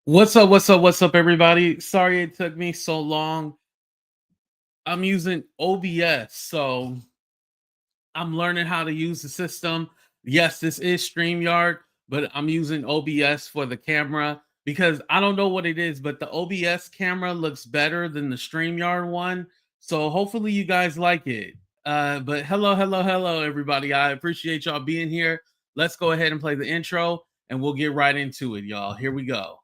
What's up? What's up? What's up, everybody? Sorry it took me so long. I'm using OBS, so I'm learning how to use the system. Yes, this is StreamYard, but I'm using OBS for the camera because I don't know what it is, but the OBS camera looks better than the StreamYard one. So hopefully you guys like it. But hello, everybody. I appreciate y'all being here. Let's go ahead and play the intro and we'll get right into it, y'all. Here we go.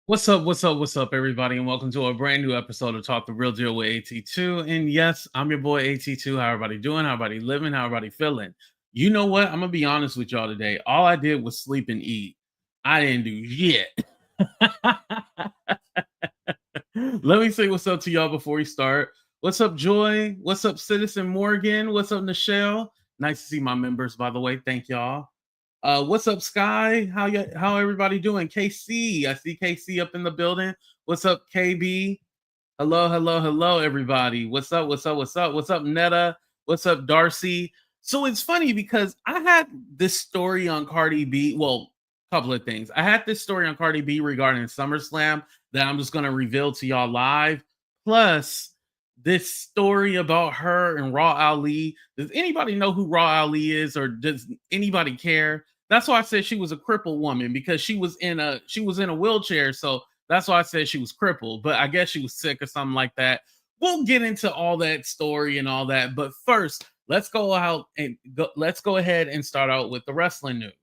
What's up, everybody, and welcome to a brand new episode of Talk the Real Deal with AT2. And yes, I'm your boy AT2. How everybody doing? How everybody living? How everybody feeling? You know what? I'm gonna be honest with y'all today. All I did was sleep and eat. I didn't do shit. Let me say what's up to y'all before we start. What's up, Joy? What's up, Citizen Morgan? What's up, Nichelle? Nice to see my members, by the way. Thank y'all. What's up, Sky? How everybody doing? KC, I see KC up in the building. What's up, KB? Hello, everybody. What's up? What's up, Netta? What's up, Darcy? So it's funny because I had this story on Cardi B. Well, a couple of things. I had this story on Cardi B regarding Summerslam that I'm just going to reveal to y'all live. Plus, this story about her and Rah Ali. Does anybody know who Rah Ali is, or does anybody care? That's why I said she was a crippled woman, because she was in a wheelchair. So that's why I said she was crippled, but I guess she was sick or something like that. We'll get into all that story and all that. But first, let's go ahead and start out with the wrestling news.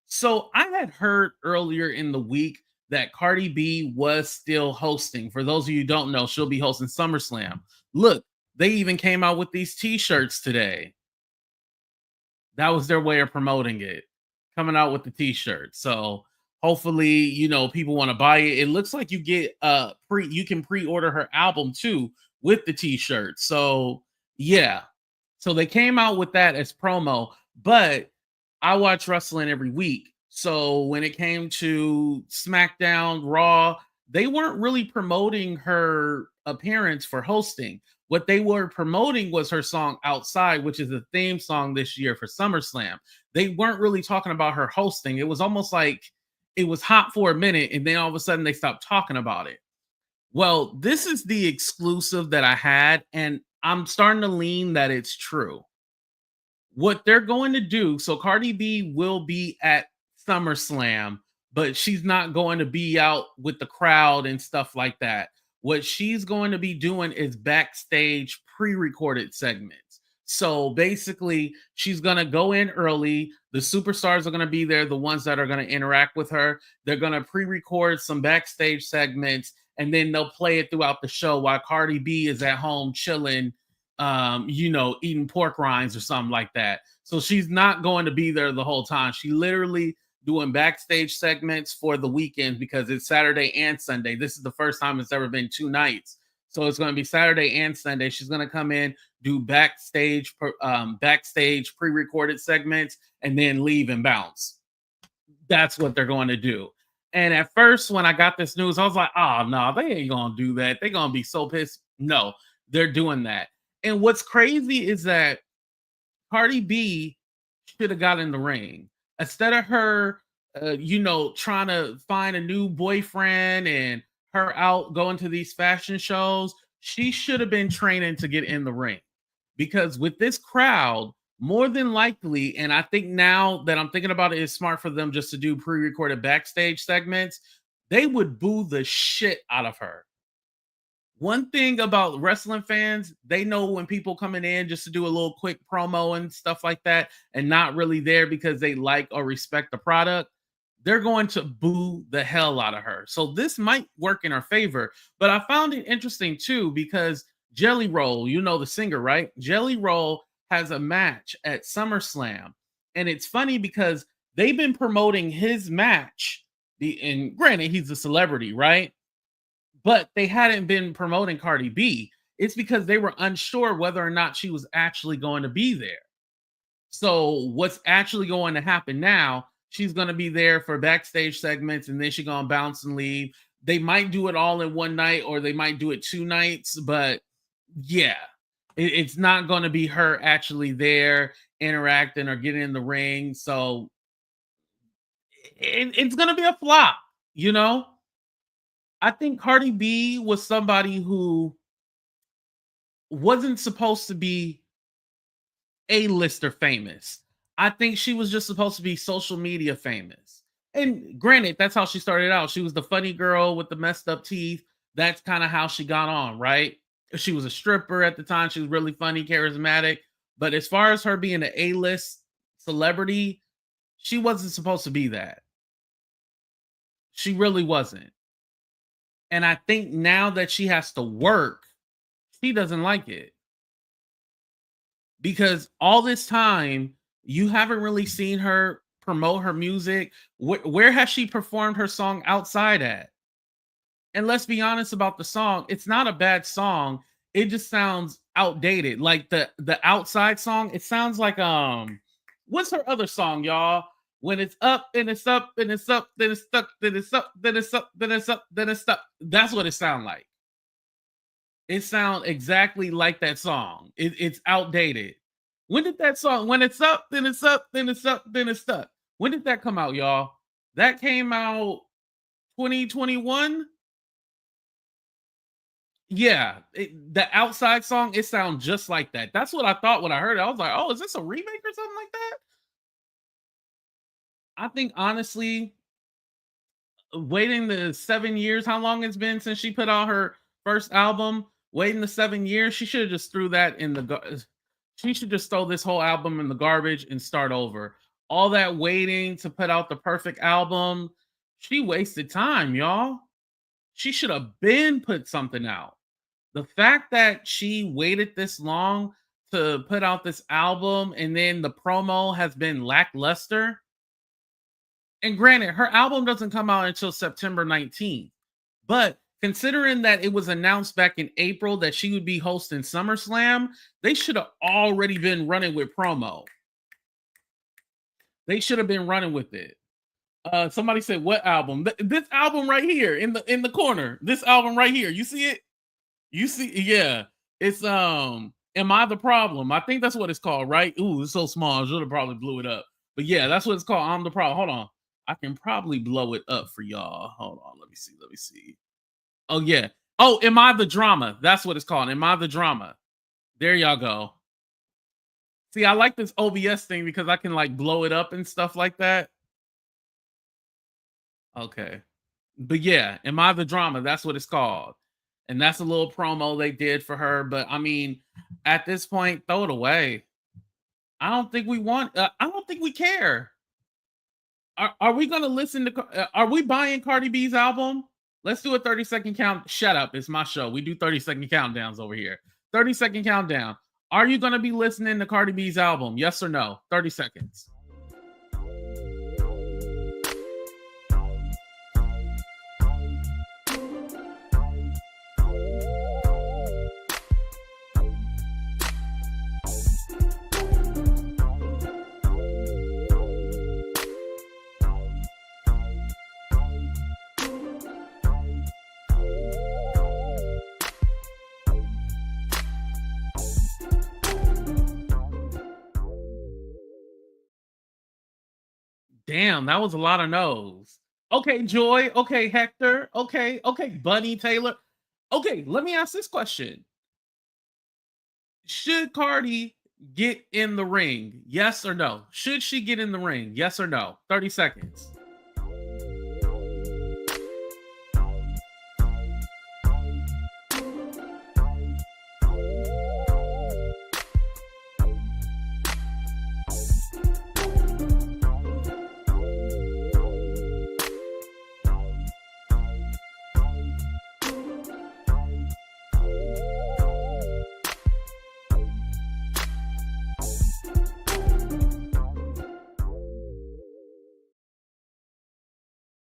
So I had heard earlier in the week that Cardi B was still hosting. For those of you who don't know, she'll be hosting SummerSlam. Look, they even came out with these t-shirts today. That was their way of promoting it, coming out with the t-shirt. So hopefully, people want to buy it. It looks like you get you can pre-order her album too with the t-shirt. So yeah. So they came out with that as promo, but I watch wrestling every week. So when it came to SmackDown, Raw, they weren't really promoting her appearance for hosting. What they were promoting was her song Outside, which is the theme song this year for SummerSlam. They weren't really talking about her hosting. It was almost like it was hot for a minute, and then all of a sudden they stopped talking about it. Well, this is the exclusive that I had, and I'm starting to lean that it's true. What they're going to do, so Cardi B will be at SummerSlam, but she's not going to be out with the crowd and stuff like that. What she's going to be doing is backstage pre-recorded segments. So basically, she's going to go in early. The superstars are going to be there, the ones that are going to interact with her. They're going to pre-record some backstage segments, and then they'll play it throughout the show while Cardi B is at home chilling, eating pork rinds or something like that. So she's not going to be there the whole time. She literally doing backstage segments for the weekends because it's Saturday and Sunday. This is the first time it's ever been 2 nights. So it's going to be Saturday and Sunday. She's going to come in, do backstage pre-recorded segments, and then leave and bounce. That's what they're going to do. And at first, when I got this news, I was like, oh, no, they ain't going to do that. They're going to be so pissed. No, they're doing that. And what's crazy is that Cardi B should have got in the ring. Instead of her, trying to find a new boyfriend and her out going to these fashion shows, she should have been training to get in the ring. Because with this crowd, more than likely, and I think now that I'm thinking about it, it's smart for them just to do pre-recorded backstage segments. They would boo the shit out of her. One thing about wrestling fans, they know when people coming in just to do a little quick promo and stuff like that and not really there because they like or respect the product, they're going to boo the hell out of her. So this might work in her favor. But I found it interesting too because Jelly Roll, the singer, right? Jelly Roll has a match at SummerSlam. And it's funny because they've been promoting his match. And granted, he's a celebrity, right? But they hadn't been promoting Cardi B. It's because they were unsure whether or not she was actually going to be there. So what's actually going to happen now? She's going to be there for backstage segments, and then she's going to bounce and leave. They might do it all in one night, or they might do it 2 nights. But yeah, it's not going to be her actually there interacting or getting in the ring. So it's going to be a flop, you know? I think Cardi B was somebody who wasn't supposed to be A-lister famous. I think she was just supposed to be social media famous. And granted, that's how she started out. She was the funny girl with the messed up teeth. That's kind of how she got on, right? She was a stripper at the time. She was really funny, charismatic. But as far as her being an A-list celebrity, she wasn't supposed to be that. She really wasn't. And I think now that she has to work, she doesn't like it. Because all this time, you haven't really seen her promote her music. Where has she performed her song outside at? And let's be honest about the song. It's not a bad song. It just sounds outdated. Like the outside song, it sounds like what's her other song, y'all? When it's up and it's up and it's up, then it's stuck, then it's up, then it's up, then it's up, then it's stuck. That's what it sounds like. It sounds exactly like that song. It's outdated. When did that song? When it's up, then it's up, then it's up, then it's stuck. When did that come out, y'all? That came out 2021. Yeah, the outside song, it sounds just like that. That's what I thought when I heard it. I was like, oh, is this a remake or something like that? I think honestly, waiting the 7 years, how long it's been since she put out her first album, waiting the 7 years, she should have just threw that in the she should just throw this whole album in the garbage and start over. All that waiting to put out the perfect album, she wasted time, y'all. She should have been put something out. The fact that she waited this long to put out this album and then the promo has been lackluster. And granted, her album doesn't come out until September 19th. But considering that it was announced back in April that she would be hosting SummerSlam, they should have already been running with promo. They should have been running with it. Somebody said, what album? This album right here in the corner. This album right here. You see it? You see, yeah. It's Am I the Problem? I think that's what it's called, right? Ooh, it's so small. I should have probably blew it up. But yeah, that's what it's called. I'm the Problem. Hold on. I can probably blow it up for y'all. Hold on. Let me see. Oh, yeah. Oh, Am I the Drama? That's what it's called. Am I the Drama? There y'all go. See, I like this OBS thing because I can like blow it up and stuff like that. Okay. But yeah, Am I the Drama? That's what it's called. And that's a little promo they did for her. But I mean, at this point, throw it away. I don't think we care. Are we going to listen to, are we buying Cardi B's album? Let's do a 30-second count. Shut up. It's my show. We do 30-second countdowns over here. 30-second countdown. Are you going to be listening to Cardi B's album? Yes or no? 30 seconds. Damn, that was a lot of no's. Okay, Joy. Okay, Hector. Okay, Bunny Taylor. Okay, let me ask this question. Should Cardi get in the ring? Yes or no? Should she get in the ring? Yes or no? 30 seconds.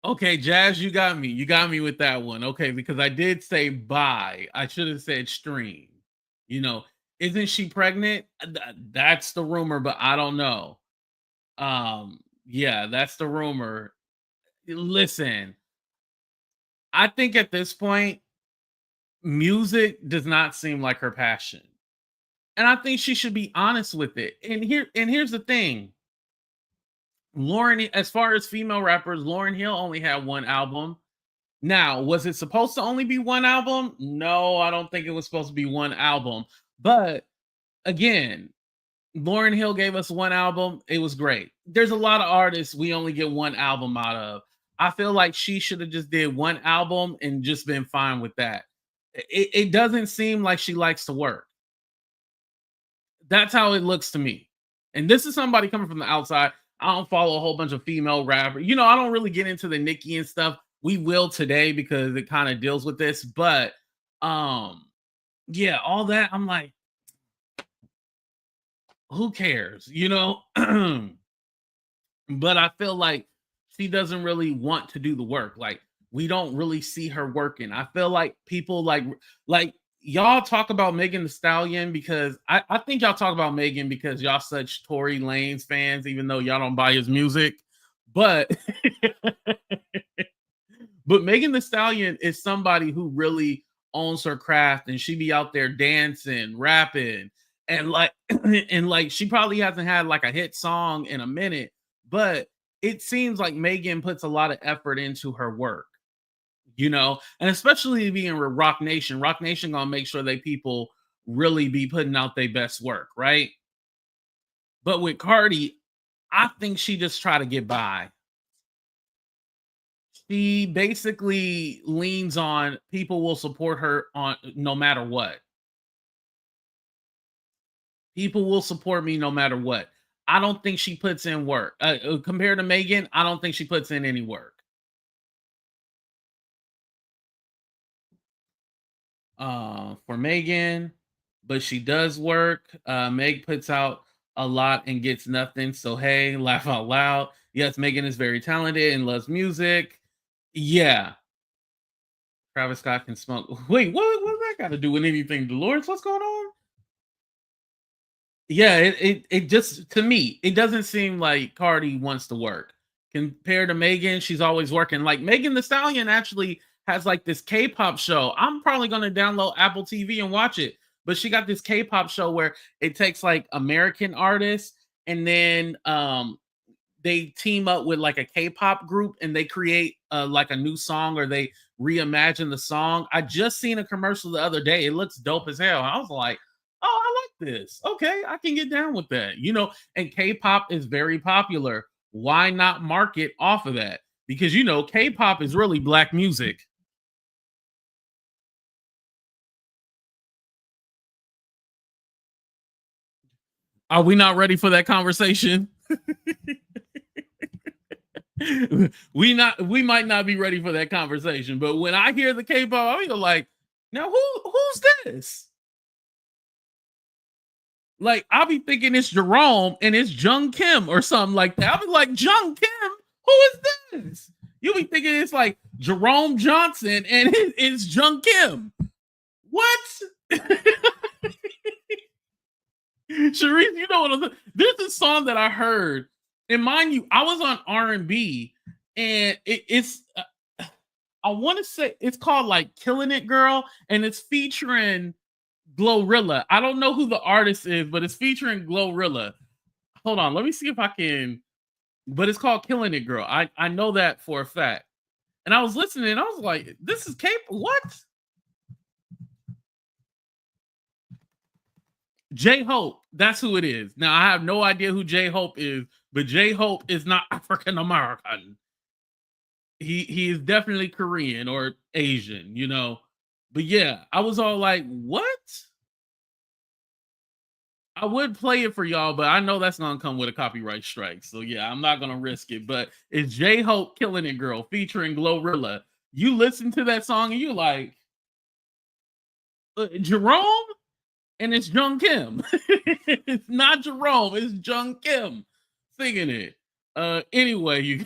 Okay, Jazz, you got me. You got me with that one. Okay, because I did say buy. I should have said stream. You know, isn't she pregnant? That's the rumor, but I don't know. Yeah, that's the rumor. Listen, I think at this point, music does not seem like her passion. And I think she should be honest with it. And here's the thing. Lauren, as far as female rappers, Lauren Hill only had one album. Now, was it supposed to only be one album? No, I don't think it was supposed to be one album. But again, Lauren Hill gave us one album. It was great. There's a lot of artists we only get one album out of. I feel like she should have just did one album and just been fine with that. It doesn't seem like she likes to work. That's how it looks to me. And this is somebody coming from the outside. I don't follow a whole bunch of female rappers. You know, I don't really get into the Nicki and stuff. We will today because it kind of deals with this. But yeah, all that I'm like, who cares? You know? But I feel like she doesn't really want to do the work. Like we don't really see her working. I feel like people like y'all talk about Megan the Stallion because I think y'all talk about Megan because y'all such Tory Lanez fans, even though y'all don't buy his music. But but Megan the Stallion is somebody who really owns her craft and she be out there dancing, rapping, and like and like she probably hasn't had like a hit song in a minute, but it seems like Megan puts a lot of effort into her work, you know, and especially being with Rock Nation. Rock Nation gonna make sure they people really be putting out their best work, right? But with Cardi, I think she just try to get by. She basically leans on people will support her on no matter what. People will support me no matter what. I don't think she puts in work. Compared to Megan, I don't think she puts in any work. For Megan, but she does work. Meg puts out a lot and gets nothing. So hey, laugh out loud. Yes, Megan is very talented and loves music. Yeah, Travis Scott can smoke. Wait, what that got to do with anything, Dolores? What's going on? Yeah, it just to me, it doesn't seem like Cardi wants to work. Compared to Megan, she's always working. Like Megan the Stallion actually has like this K-pop show. I'm probably gonna download Apple TV and watch it. But she got this K-pop show where it takes like American artists and then they team up with like a K-pop group and they create like a new song or they reimagine the song. I just seen a commercial the other day. It looks dope as hell. I was like, oh, I like this. Okay, I can get down with that. You know, and K-pop is very popular. Why not market off of that? Because you know, K-pop is really black music. Are we not ready for that conversation? We might not be ready for that conversation, but when I hear the K-pop, I'm like, now who's this? Like I'll be thinking it's Jerome and it's Jung Kim or something like that. I'll be like, Jung Kim, who is this? You'll be thinking it's like Jerome Johnson and it's Jung Kim. What? Sharice, you know what? There's a song that I heard, and mind you, I was on R&B, and it's I want to say it's called like "Killing It, Girl," and it's featuring Glorilla. I don't know who the artist is, but it's featuring Glorilla. Hold on, let me see if I can. But it's called "Killing It, Girl." I know that for a fact. And I was listening, and I was like, "This is Cape. What?" J Hope, that's who it is. Now I have no idea who J Hope is, but J Hope is not African American. He is definitely Korean or Asian, you know. But yeah, I was all like, "What?" I would play it for y'all, but I know that's gonna come with a copyright strike. So yeah, I'm not gonna risk it. But it's J Hope "Killing It, Girl" featuring Glorilla. You listen to that song and you're like, Jerome, and it's Jung Kim. It's not Jerome, it's Jung Kim singing it. Anyway, you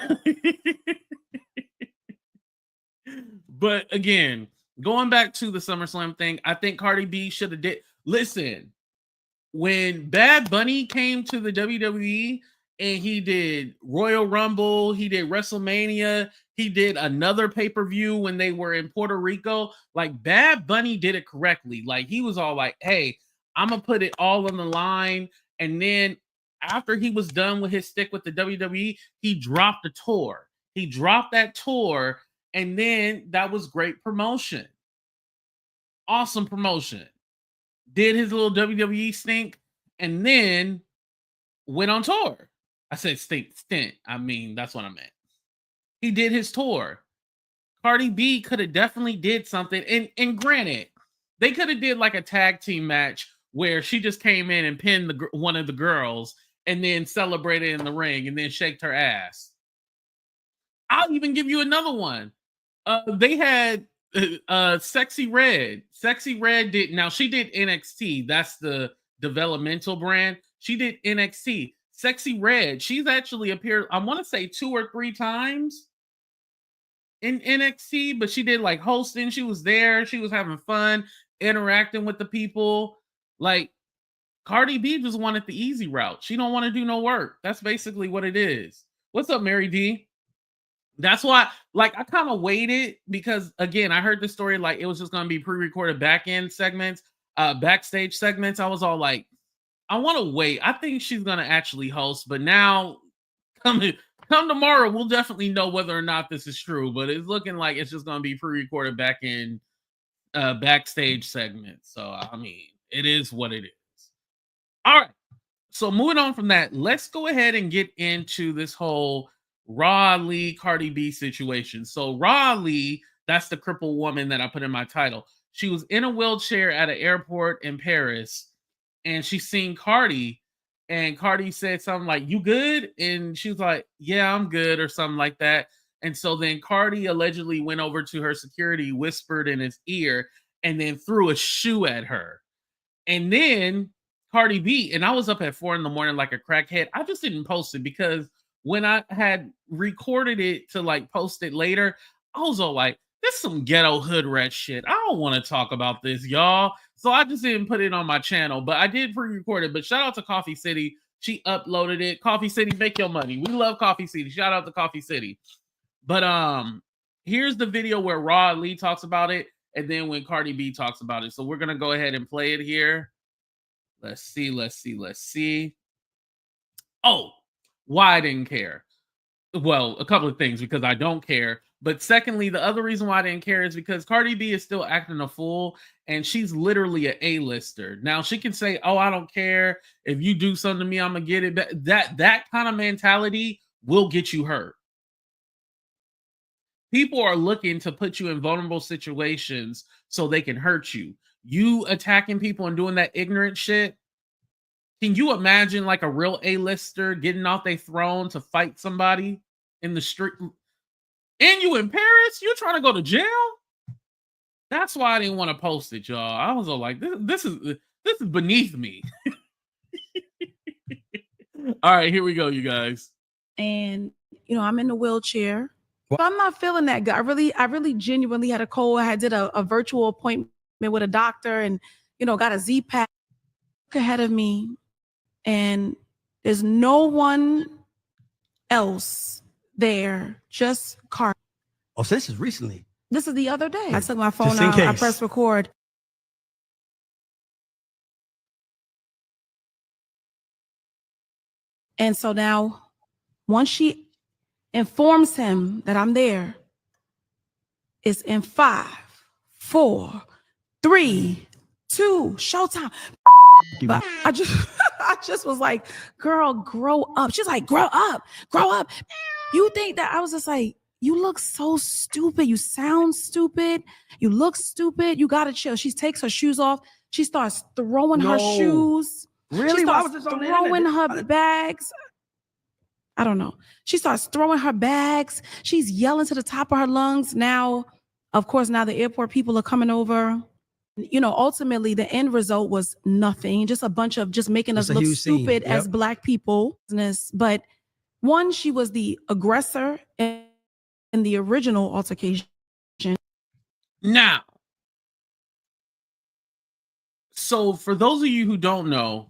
But again, going back to the SummerSlam thing, I think Cardi B should have did. Listen, when Bad Bunny came to the WWE and he did Royal Rumble, he did WrestleMania, he did another pay-per-view when they were in Puerto Rico, like Bad Bunny did it correctly. Like he was all like, hey, I'm gonna put it all on the line. And then after he was done with his stick with the WWE, he dropped a tour. He dropped that tour, and then that was great promotion. Awesome promotion. Did his little WWE stink, and then went on tour. I said stint. I mean, that's what I meant. He did his tour. Cardi B could have definitely did something. And granted, they could have did like a tag team match where she just came in and pinned one of the girls and then celebrated in the ring and then shaked her ass. I'll even give you another one. They had Sexy Red. Sexy Red did, now she did NXT. That's the developmental brand. She did NXT. Sexy Red, she's actually appeared, I want to say 2 or 3 times in NXT, but she did like hosting. She was there. She was having fun, interacting with the people. Like Cardi B just wanted the easy route. She don't want to do no work. That's basically what it is. What's up, Mary D? That's why, like, I kind of waited because, again, I heard the story like it was just going to be pre-recorded backstage segments. I was all like, I want to wait. I think she's going to actually host, but now come tomorrow, we'll definitely know whether or not this is true, but it's looking like it's just going to be pre-recorded backstage segments. So, I mean, it is what it is. All right. So moving on from that, let's go ahead and get into this whole Rah Ali Cardi B situation. So Rah Ali, that's the crippled woman that I put in my title. She was in a wheelchair at an airport in Paris, and she seen Cardi, and Cardi said something like, "You good?" And she was like, "Yeah, I'm good," or something like that. And so then Cardi allegedly went over to her security, whispered in his ear, and then threw a shoe at her. And then Cardi B, and I was up at 4 a.m. like a crackhead. I just didn't post it because when I had recorded it to like post it later, I was all like, this is some ghetto hood rat shit. I don't want to talk about this, y'all. So I just didn't put it on my channel, but I did pre-record it. But shout out to Coffee City. She uploaded it. Coffee City, make your money. We love Coffee City. Shout out to Coffee City. But here's the video where Rah Ali talks about it, and then when Cardi B talks about it. So we're gonna go ahead and play it here. Let's see. Oh, why I didn't care. Well, a couple of things, because I don't care. But secondly, the other reason why I didn't care is because Cardi B is still acting a fool, and she's literally an A-lister. Now, she can say, oh, I don't care. If you do something to me, I'm going to get it back. That kind of mentality will get you hurt. People are looking to put you in vulnerable situations so they can hurt you. You attacking people and doing that ignorant shit. Can you imagine like a real A-lister getting off their throne to fight somebody in the street? And you in Paris? You trying to go to jail? That's why I didn't want to post it, y'all. I was all like, this is beneath me. All right, here we go, you guys. And you know, I'm in the wheelchair. But I'm not feeling that good. I really genuinely had a cold. I did a virtual appointment with a doctor, and you know, got a Z-Pack ahead of me. And there's no one else there, just Cardi. Oh, so this is recently. This is the other day. I took my phone out, I pressed record. And so now, once she informs him that I'm there, it's in 5, 4, 3, 2, showtime. But I just was like, girl, grow up. She's like, grow up. You think that? I was just like, you look so stupid. You sound stupid. You look stupid. You gotta chill. She takes her shoes off. She starts throwing her shoes. Really? She starts throwing her bags. I don't know. She starts throwing her bags. She's yelling to the top of her lungs. Now, of course, now the airport people are coming over. You know, ultimately, the end result was nothing. Just a bunch of just making us look stupid as Black people. But one, she was the aggressor in the original altercation. Now, so for those of you who don't know,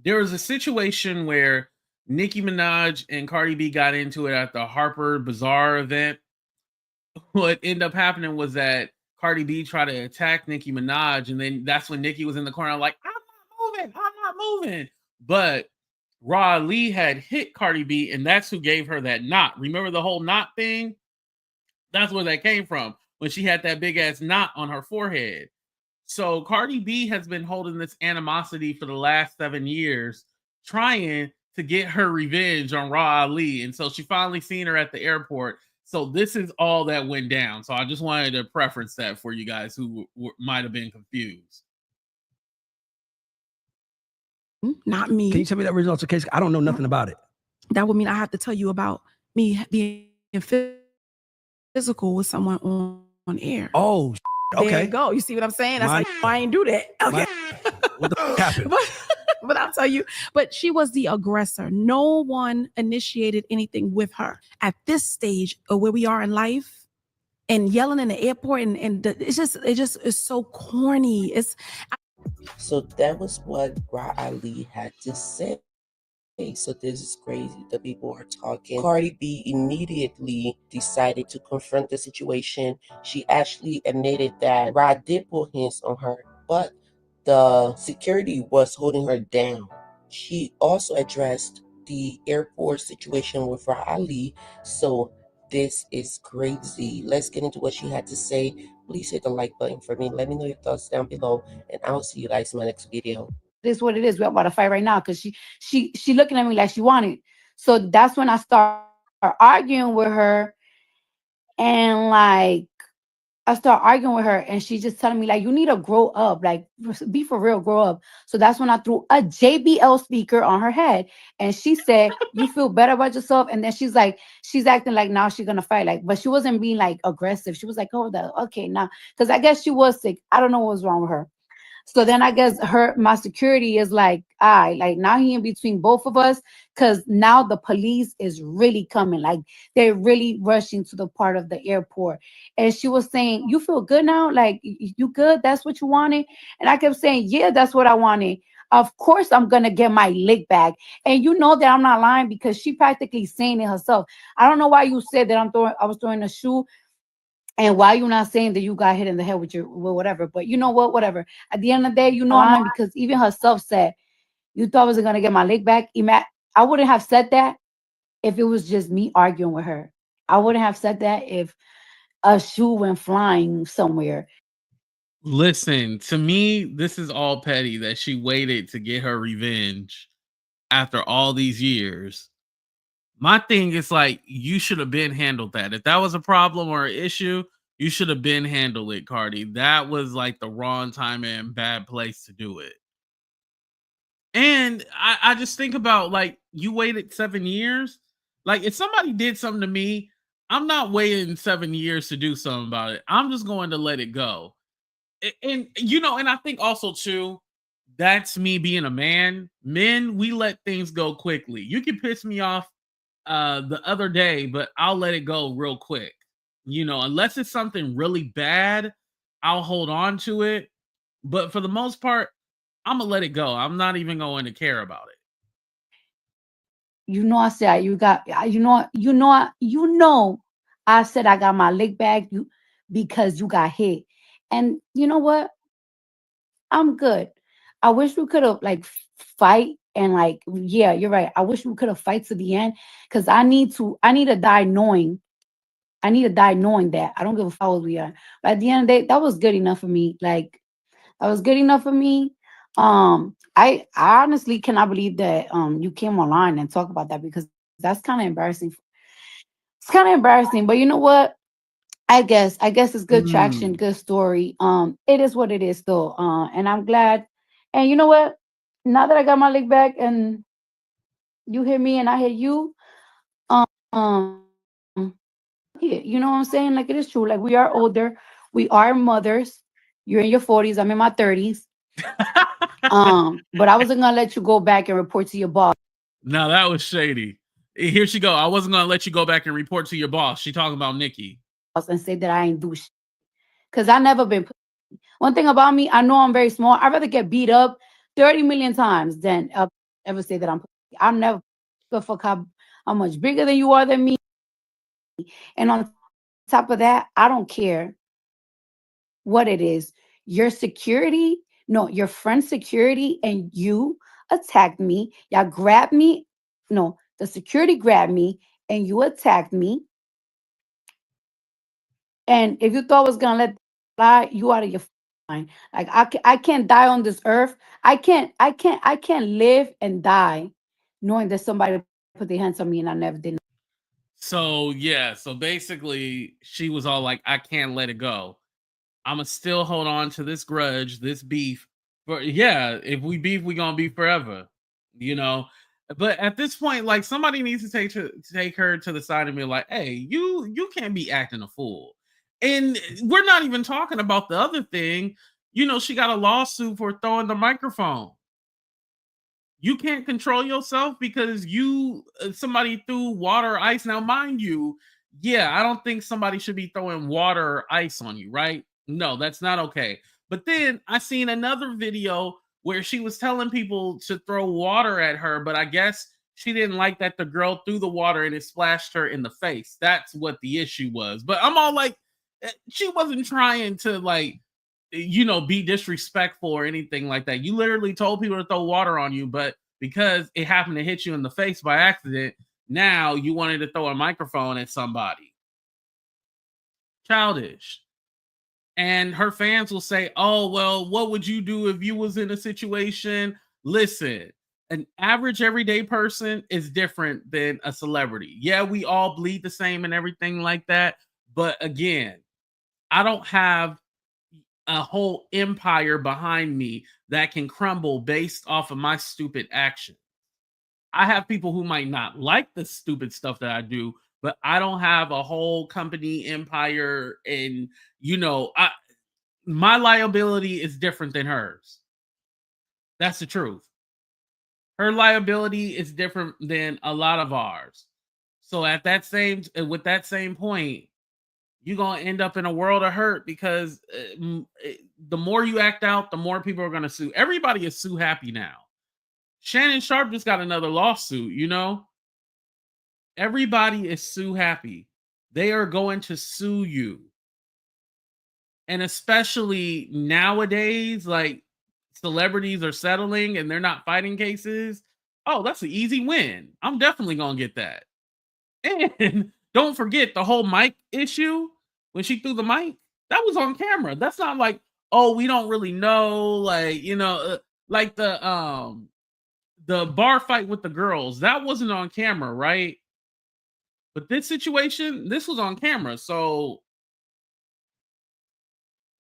there was a situation where Nicki Minaj and Cardi B got into it at the Harper Bazaar event. What ended up happening was that Cardi B tried to attack Nicki Minaj, and then that's when Nicki was in the corner like, I'm not moving. But Rah Ali had hit Cardi B, and that's who gave her that knot. Remember the whole knot thing? That's where that came from, when she had that big ass knot on her forehead. So Cardi B has been holding this animosity for the last 7 years, trying to get her revenge on Rah Ali. And so she finally seen her at the airport. So this is all that went down. So I just wanted to preference that for you guys who might have been confused. Not me. Can you tell me that original altercation? I don't know nothing about it. That would mean I have to tell you about me being physical with someone on air. Oh, okay. There you go. You see what I'm saying? That's like, I ain't do that. Okay. What the happened? But I'll tell you, but she was the aggressor. No one initiated anything with her. At this stage of where we are in life, and yelling in the airport, and it just is so corny. So that was what Rah Ali had to say. So this is crazy. The people are talking. Cardi B immediately decided to confront the situation. She actually admitted that Rah did pull hands on her, but the security was holding her down. She also addressed the airport situation with Rah Ali. So this is crazy. Let's get into what she had to say. Please hit the like button for me. Let me know your thoughts down below, and I'll see you guys in my next video. This is what it is. We're about to fight right now because she looking at me like she wanted. So that's when I start arguing with her, and like I start arguing with her, and she's just telling me like, you need to grow up, like be for real, grow up. So that's when I threw a JBL speaker on her head, and she said, you feel better about yourself. And then she's like, she's acting like now she's gonna fight, like, but she wasn't being like aggressive. She was like, oh, okay, now, because I guess she was sick. I don't know what was wrong with her. So then I guess my security is like, like now he in between both of us, because now the police is really coming. Like they're really rushing to the part of the airport. And she was saying, you feel good now? Like you good? That's what you wanted? And I kept saying, yeah, that's what I wanted. Of course I'm gonna get my lick back. And you know that I'm not lying because she practically saying it herself. I don't know why you said that I was throwing a shoe. And why you not saying that you got hit in the head with whatever? But you know what? Whatever. At the end of the day, you know I'm lying because even herself said, you thought I wasn't gonna get my leg back. I wouldn't have said that if it was just me arguing with her. I wouldn't have said that if a shoe went flying somewhere. Listen, to me, this is all petty that she waited to get her revenge after all these years. My thing is like, you should have been handled that. If that was a problem or an issue, you should have been handled it, Cardi. That was like the wrong time and bad place to do it. And I just think about like, you waited 7 years. Like if somebody did something to me, I'm not waiting 7 years to do something about it. I'm just going to let it go. And you know, and I think also too, that's me being a man. Men, we let things go quickly. You can piss me off the other day, but I'll let it go real quick. You know, unless it's something really bad, I'll hold on to it. But for the most part, I'm gonna let it go. I'm not even going to care about it. You know, I said I said I got my leg back because you got hit. And you know what? I'm good. I wish we could have like fight and like, yeah, you're right. I wish we could have fight to the end because I need to die knowing. I need to die knowing that. I don't give a fuck how old we are. But at the end of the day, that was good enough for me. Like that was good enough for me. I honestly cannot believe that you came online and talk about that because that's kind of embarrassing. It's kind of embarrassing, but you know what? I guess it's good traction, good story. It is what it is though. And I'm glad. And you know what? Now that I got my leg back and you hear me and I hear you, um, yeah, you know what I'm saying? Like it is true. Like we are older, we are mothers. You're in your 40s, I'm in my 30s. But I wasn't gonna let you go back and report to your boss. Now that was shady. Here she go. I wasn't gonna let you go back and report to your boss. She talking about Nicki. And say that I ain't do shit. because I never been. One thing about me, I know I'm very small. I'd rather get beat up 30 million times than ever say that I'm. I'm never go fuck how much bigger than you are than me. And on top of that, I don't care what it is. Your security, no, your friend's security, and you attacked me. Y'all grabbed me. No, the security grabbed me and you attacked me. And if you thought I was gonna let fly, you out of your mind. Like I can't die on this earth. I can't live and die knowing that somebody put their hands on me and I never did. So yeah, so basically she was all like, I can't let it go. I'ma still hold on to this grudge, this beef. But yeah, if we beef, we gonna beef forever, you know. But at this point, like somebody needs to take her to the side and be like, hey, you can't be acting a fool. And we're not even talking about the other thing. You know, she got a lawsuit for throwing the microphone. You can't control yourself because you somebody threw water or ice. Now, mind you, yeah, I don't think somebody should be throwing water or ice on you, right? No, that's not okay. But then I seen another video where she was telling people to throw water at her, but I guess she didn't like that the girl threw the water and it splashed her in the face. That's what the issue was. But I'm all like, she wasn't trying to like, you know, be disrespectful or anything like that. You literally told people to throw water on you, but because it happened to hit you in the face by accident, now you wanted to throw a microphone at somebody. Childish. And her fans will say, oh, well, what would you do if you was in a situation? Listen, an average everyday person is different than a celebrity. Yeah, we all bleed the same and everything like that. But again, I don't have a whole empire behind me that can crumble based off of my stupid action. I have people who might not like the stupid stuff that I do, but I don't have a whole company empire, and you know, my liability is different than hers. That's the truth. Her liability is different than a lot of ours. So at that same with that same point, you're going to end up in a world of hurt because the more you act out, the more people are going to sue. Everybody is sue happy now. Shannon Sharp just got another lawsuit, you know? Everybody is sue happy. They are going to sue you. And especially nowadays, like celebrities are settling and they're not fighting cases. Oh, that's an easy win. I'm definitely going to get that. And don't forget the whole mic issue. When she threw the mic, that was on camera. That's not like, oh, we don't really know, like, you know, like the bar fight with the girls, that wasn't on camera, right? But this situation, this was on camera. So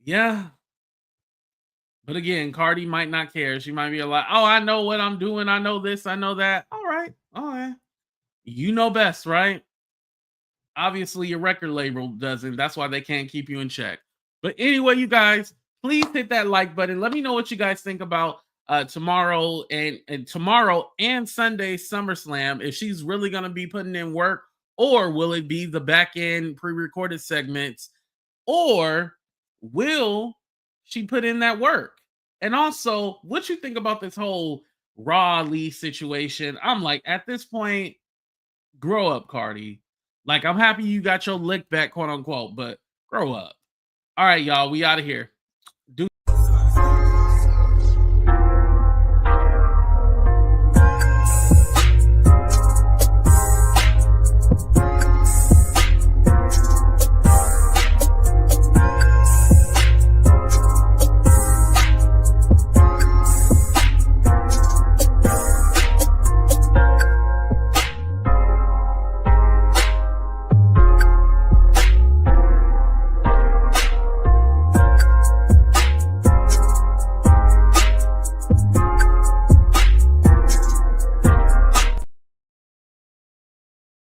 yeah. But again, Cardi might not care. She might be like, oh, I know what I'm doing. I know this, I know that. All right. All right. You know best, right? Obviously, your record label doesn't. That's why they can't keep you in check. But anyway, you guys, please hit that like button. Let me know what you guys think about tomorrow and tomorrow and Sunday SummerSlam. If she's really gonna be putting in work, or will it be the back end pre-recorded segments, or will she put in that work? And also, what you think about this whole Rah Ali situation? I'm like, at this point, grow up, Cardi. Like, I'm happy you got your lick back, quote unquote, but grow up. All right, y'all, we out of here.